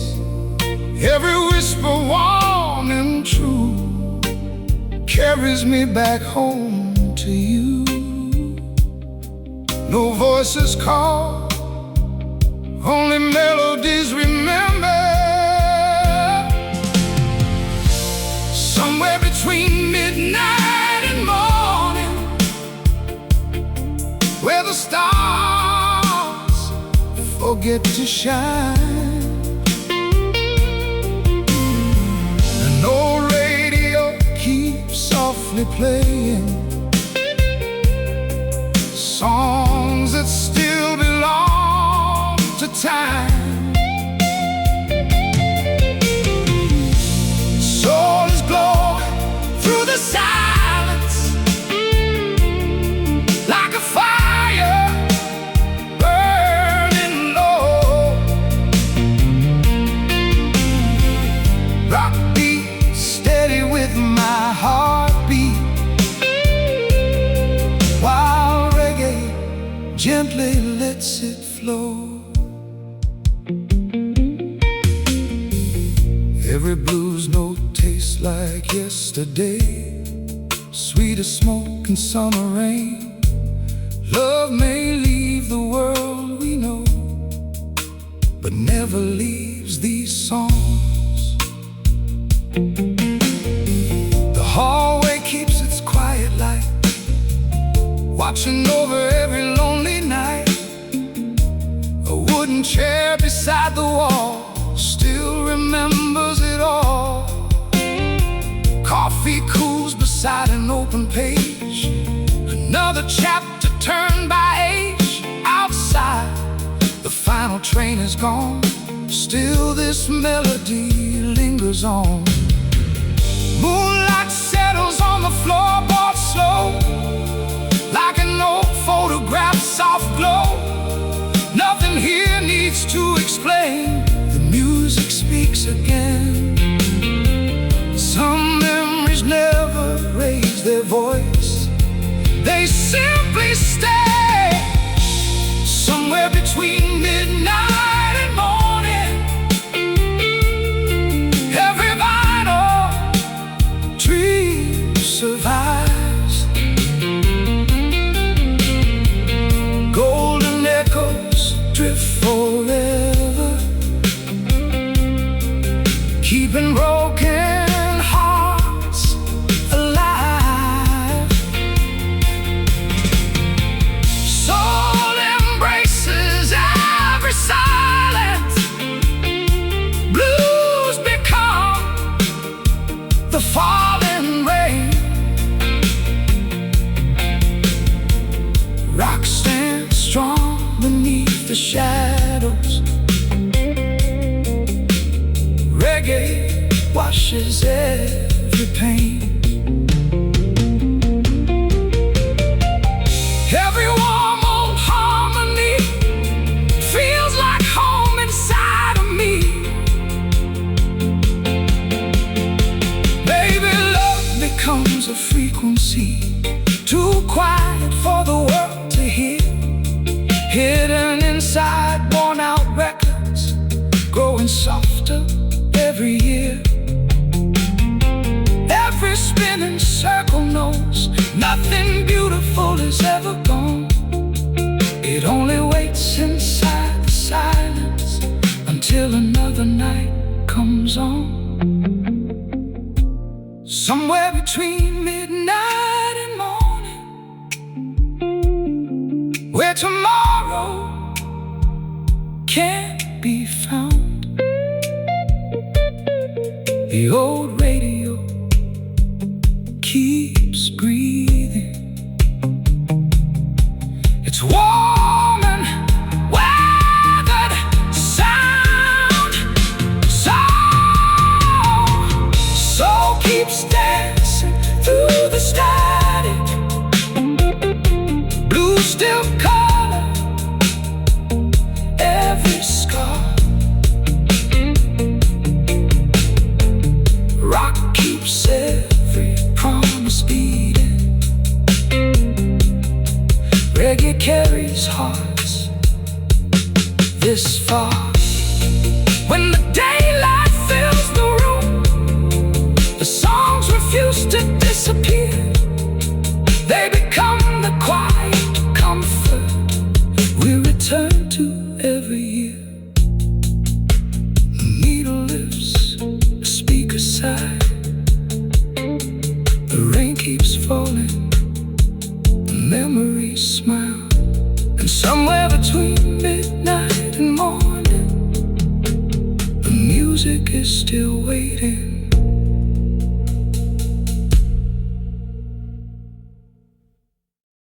C: Every whisper warm and true carries me back home to you. No voices call, only melodies remember. Somewhere between midnight and morning, where the stars forget to shine, an old radio keeps softly playing songs that still belong to time. Soul is glowing through the silence like a fire burning low. Rock beat steady with my heartbeat, while reggae gently lets it flow. Every blues note tastes like yesterday, sweet as smoke and summer rain. Love may leave the world we know, but never leaves these songs. The hallway keeps its quiet light, watching over every lonely night. A wooden chair beside the wall still remembers it all. Coffee cools beside an open page, a Another chapter turned by age outside. The final train is gone, still this melody lingers on. Moonlight settles on the floorboard slow, like an old photograph, soft glow. Nothing here needs to explain, the music speaks again. Some memories never raise their voice, they simply stay somewhere between midnight and morning. Every vinyl tree survives. Golden echoes drift forever, keeping broken hearts alive. Soul embraces every silence. Blues become the falling rain. Rock stands strong beneath the shadows. Reggae washes every pain. Every warm old harmony feels like home inside of me. Baby, love becomes a frequency too quiet for the world to hear. Hidden inside worn out records, growing softer every year. Every spinning circle knows nothing beautiful is ever gone. It only waits inside the silence until another night comes on. Somewhere between midnight and morning, where tomorrow can't be found, the old radio keeps breathing. It's warm and weathered sound. Soul keeps dancing through the static. Blue still color every scar. Rock keeps every promise beating. Reggae carries hearts this far. When the